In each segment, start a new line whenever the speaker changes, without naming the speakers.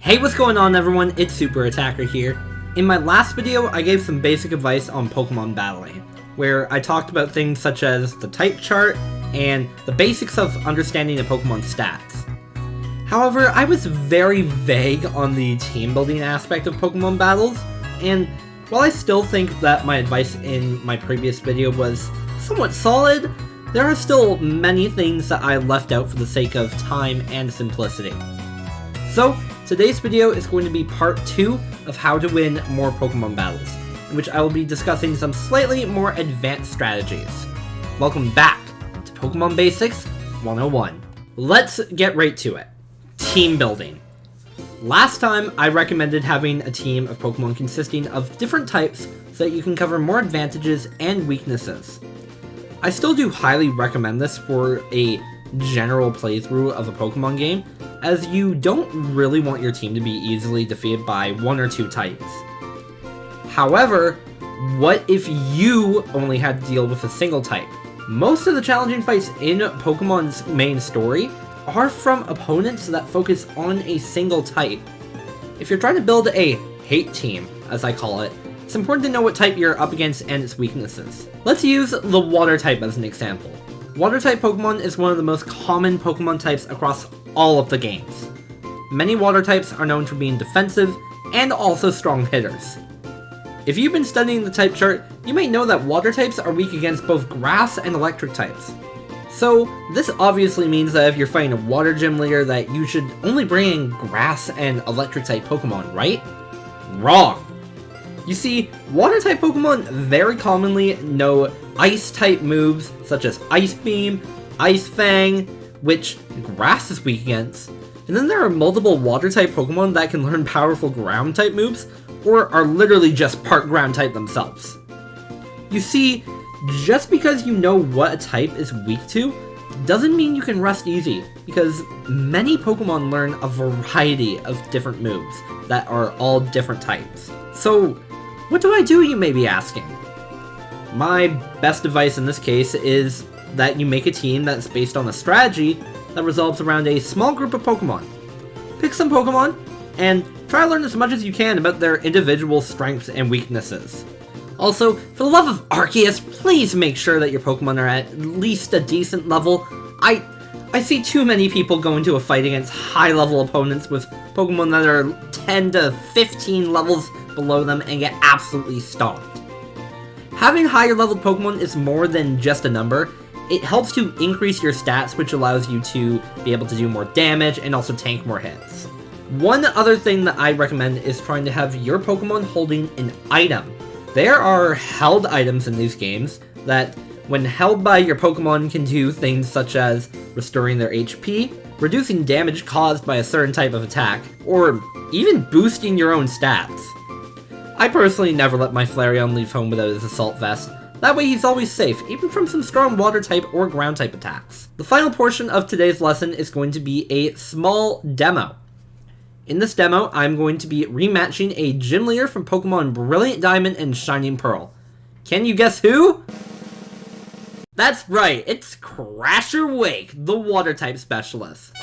Hey, what's going on everyone? It's Super Attacker here. In my last video, I gave some basic advice on Pokemon battling, where I talked about things such as the type chart and the basics of understanding a Pokemon's stats. However, I was very vague on the team building aspect of Pokemon battles, and while I still think that my advice in my previous video was somewhat solid, there are still many things that I left out for the sake of time and simplicity. So, today's video is going to be part 2 of how to win more Pokemon battles, in which I will be discussing some slightly more advanced strategies. Welcome back to Pokemon Basics 101. Let's get right to it. Team building. Last time, I recommended having a team of Pokemon consisting of different types so that you can cover more advantages and weaknesses. I still do highly recommend this for a general playthrough of a Pokemon game, as you don't really want your team to be easily defeated by one or two types. However, what if you only had to deal with a single type? Most of the challenging fights in Pokemon's main story are from opponents that focus on a single type. If you're trying to build a hate team, as I call it, it's important to know what type you're up against and its weaknesses. Let's use the water type as an example. Water type Pokemon is one of the most common Pokemon types across all of the games. Many water types are known for being defensive and also strong hitters. If you've been studying the type chart, you may know that water types are weak against both grass and electric types. So this obviously means that if you're fighting a water gym leader that you should only bring in grass and electric type Pokemon, right? Wrong! You see, water type Pokemon very commonly know ice type moves such as Ice Beam, Ice Fang, which grass is weak against, and then there are multiple water type Pokemon that can learn powerful ground type moves, or are literally just part ground type themselves. You see, just because you know what a type is weak to, doesn't mean you can rest easy, because many Pokemon learn a variety of different moves that are all different types. So, what do I do, you may be asking? My best advice in this case is that you make a team that's based on a strategy that revolves around a small group of Pokemon. Pick some Pokemon, and try to learn as much as you can about their individual strengths and weaknesses. Also, for the love of Arceus, please make sure that your Pokemon are at least a decent level. I see too many people go into a fight against high-level opponents with Pokemon that are 10 to 15 levels below them and get absolutely stomped. Having higher-leveled Pokemon is more than just a number. It helps to increase your stats, which allows you to be able to do more damage and also tank more hits. One other thing that I recommend is trying to have your Pokemon holding an item. There are held items in these games that, when held by your Pokemon, can do things such as restoring their HP, reducing damage caused by a certain type of attack, or even boosting your own stats. I personally never let my Flareon leave home without his Assault Vest. That way he's always safe, even from some strong water type or ground type attacks. The final portion of today's lesson is going to be a small demo. In this demo, I'm going to be rematching a gym leader from Pokemon Brilliant Diamond and Shining Pearl. Can you guess who? That's right, it's Crasher Wake, the water type specialist.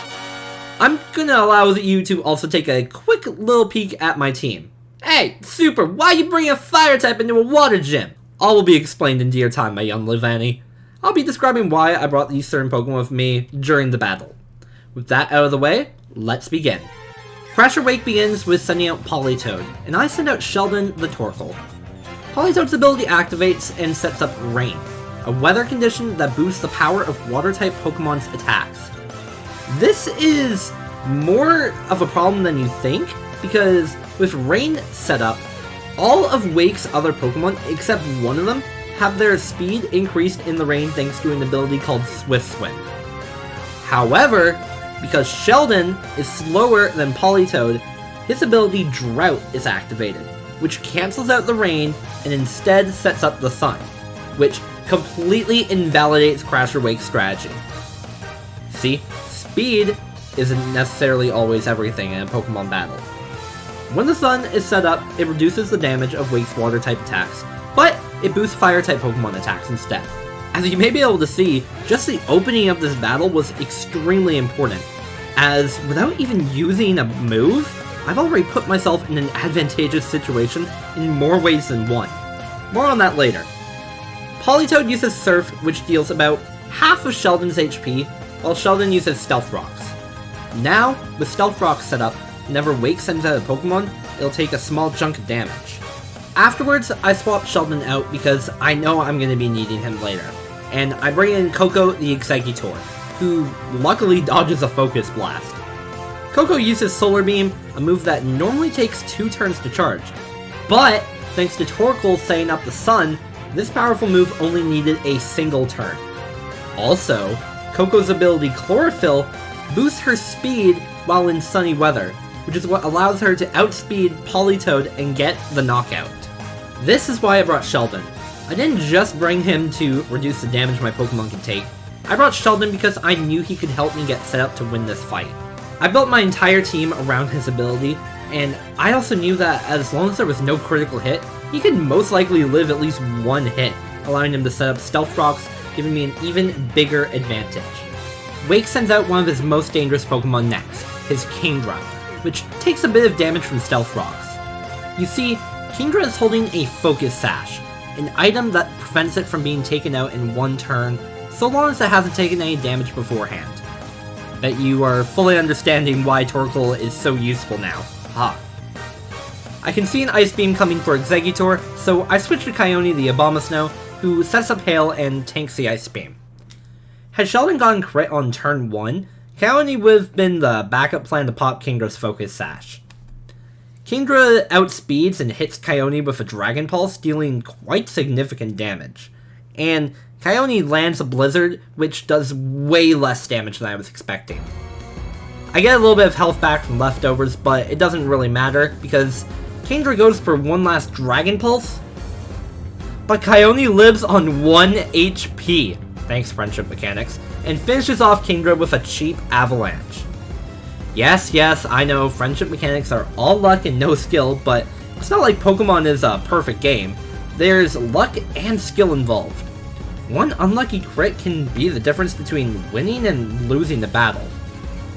I'm gonna allow you to also take a quick little peek at my team. Hey, Super, why you bring a fire type into a water gym? All will be explained in dear time, my young Levani. I'll be describing why I brought these certain Pokemon with me during the battle. With that out of the way, let's begin. Crasher Wake begins with sending out Politoed, and I send out Sheldon the Torkoal. Politoed's ability activates and sets up Rain, a weather condition that boosts the power of water-type Pokemon's attacks. This is more of a problem than you think, because with Rain set up, all of Wake's other Pokemon, except one of them, have their speed increased in the rain thanks to an ability called Swift Swim. However, because Sheldon is slower than Politoed, his ability Drought is activated, which cancels out the rain and instead sets up the sun, which completely invalidates Crasher Wake's strategy. See, speed isn't necessarily always everything in a Pokemon battle. When the sun is set up, it reduces the damage of Wake's water type attacks, but it boosts fire type Pokemon attacks instead. As you may be able to see, just the opening of this battle was extremely important, as without even using a move, I've already put myself in an advantageous situation in more ways than one. More on that later. Politoed uses Surf, which deals about half of Sheldon's HP, while Sheldon uses Stealth Rocks. Now, with Stealth Rocks set up, whenever Wake sends out a Pokemon, it'll take a small chunk of damage. Afterwards, I swap Sheldon out because I know I'm going to be needing him later, and I bring in Koko the Exeggutor, who luckily dodges a Focus Blast. Koko uses Solar Beam, a move that normally takes 2 turns to charge, but thanks to Torkoal setting up the Sun, this powerful move only needed a single turn. Also, Koko's ability Chlorophyll boosts her speed while in sunny weather, which is what allows her to outspeed Politoed and get the knockout. This is why I brought Sheldon. I didn't just bring him to reduce the damage my Pokemon can take. I brought Sheldon because I knew he could help me get set up to win this fight. I built my entire team around his ability, and I also knew that as long as there was no critical hit, he could most likely live at least one hit, allowing him to set up Stealth Rocks, giving me an even bigger advantage. Wake sends out one of his most dangerous Pokemon next, his Kingdra, which takes a bit of damage from Stealth Rocks. You see, Kingdra is holding a Focus Sash, an item that prevents it from being taken out in one turn, so long as it hasn't taken any damage beforehand. Bet you are fully understanding why Torkoal is so useful now. Ha. I can see an Ice Beam coming for Exeggutor, so I switch to Kyone the Abomasnow, who sets up Hail and tanks the Ice Beam. Had Sheldon gone crit on turn 1, Kyone would have been the backup plan to pop Kingdra's Focus Sash. Kingdra outspeeds and hits Kyone with a Dragon Pulse, dealing quite significant damage. And Kyone lands a Blizzard, which does way less damage than I was expecting. I get a little bit of health back from leftovers, but it doesn't really matter, because Kingdra goes for one last Dragon Pulse, but Kyone lives on 1 HP, thanks Friendship Mechanics, and finishes off Kingdra with a cheap Avalanche. Yes, I know, Friendship Mechanics are all luck and no skill, but it's not like Pokemon is a perfect game. There's luck and skill involved. One unlucky crit can be the difference between winning and losing the battle.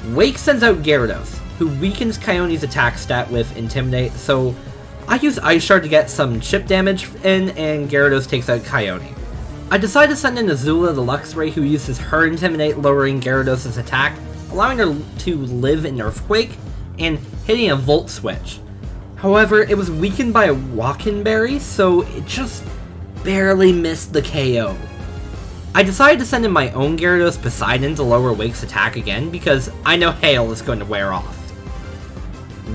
Wake sends out Gyarados, who weakens Kyone's attack stat with Intimidate, so I use Ice Shard to get some chip damage in, and Gyarados takes out Kyone. I decide to send in Azula the Luxray, who uses her Intimidate, lowering Gyarados' attack, allowing her to live in Earthquake, and hitting a Volt Switch. However, it was weakened by a Walken Berry, so it just barely missed the KO. I decided to send in my own Gyarados Poseidon to lower Wake's attack again, because I know Hail is going to wear off.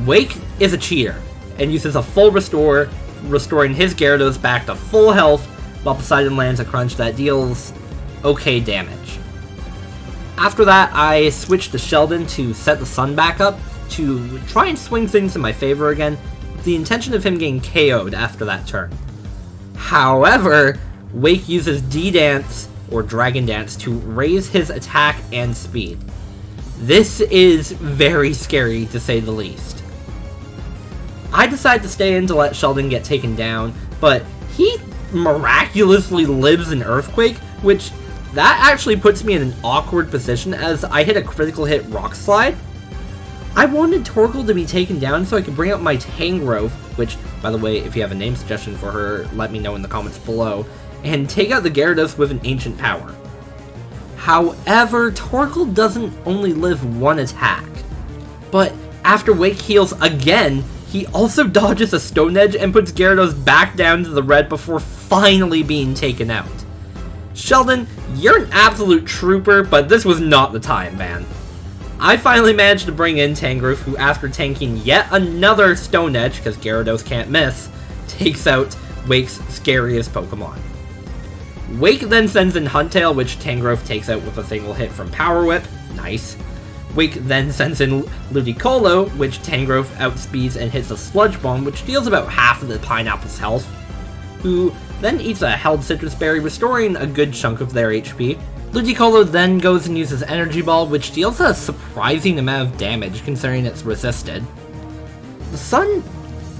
Wake is a cheater, and uses a full Restore, restoring his Gyarados back to full health, while Poseidon lands a crunch that deals okay damage. After that, I switched to Sheldon to set the Sun back up, to try and swing things in my favor again, with the intention of him getting KO'd after that turn. However, Wake uses D-Dance, or Dragon Dance, to raise his attack and speed. This is very scary, to say the least. I decide to stay in to let Sheldon get taken down, but he miraculously lives in Earthquake, which that actually puts me in an awkward position as I hit a critical hit Rock Slide. I wanted Torkoal to be taken down so I could bring out my Tangrowth, which, by the way, if you have a name suggestion for her, let me know in the comments below, and take out the Gyarados with an Ancient Power. However, Torkoal doesn't only live one attack, but after Wake heals again, he also dodges a Stone Edge and puts Gyarados back down to the red before finally being taken out. Sheldon, you're an absolute trooper, but this was not the time, man. I finally managed to bring in Tangrowth, who after tanking yet another Stone Edge, because Gyarados can't miss, takes out Wake's scariest Pokemon. Wake then sends in Huntail, which Tangrowth takes out with a single hit from Power Whip. Nice. Wake then sends in Ludicolo, which Tangrowth outspeeds and hits a Sludge Bomb, which deals about half of the Pineapple's health, who then eats a held Citrus Berry, restoring a good chunk of their HP. Ludicolo then goes and uses Energy Ball, which deals a surprising amount of damage considering it's resisted. The Sun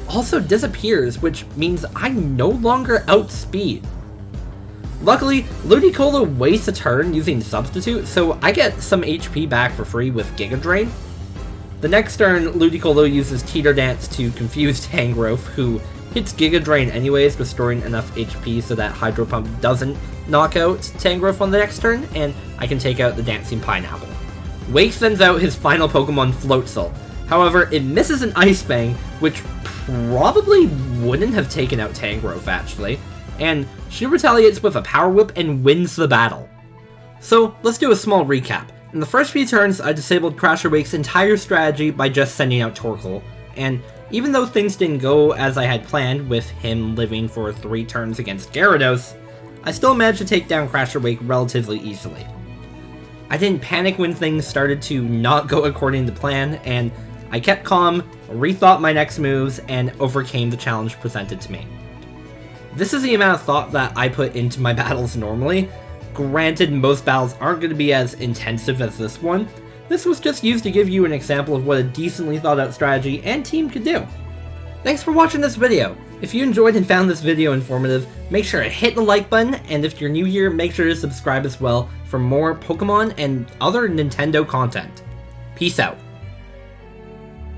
also disappears, which means I no longer outspeed. Luckily, Ludicolo wastes a turn using Substitute, so I get some HP back for free with Giga Drain. The next turn, Ludicolo uses Teeter Dance to confuse Tangrowth, who hits Giga Drain anyways, restoring enough HP so that Hydro Pump doesn't knock out Tangrowth on the next turn, and I can take out the Dancing Pineapple. Wake sends out his final Pokemon, Floatzel. However, it misses an Ice Fang, which probably wouldn't have taken out Tangrowth, actually, and she retaliates with a Power Whip and wins the battle. So, let's do a small recap. In the first few turns, I disabled Crasher Wake's entire strategy by just sending out Torkoal, and even though things didn't go as I had planned, with him living for 3 turns against Gyarados, I still managed to take down Crasher Wake relatively easily. I didn't panic when things started to not go according to plan, and I kept calm, rethought my next moves, and overcame the challenge presented to me. This is the amount of thought that I put into my battles normally. Granted, most battles aren't going to be as intensive as this one. This was just used to give you an example of what a decently thought out strategy and team could do. Thanks for watching this video. If you enjoyed and found this video informative, make sure to hit the like button, and if you're new here, make sure to subscribe as well for more Pokemon and other Nintendo content. Peace out.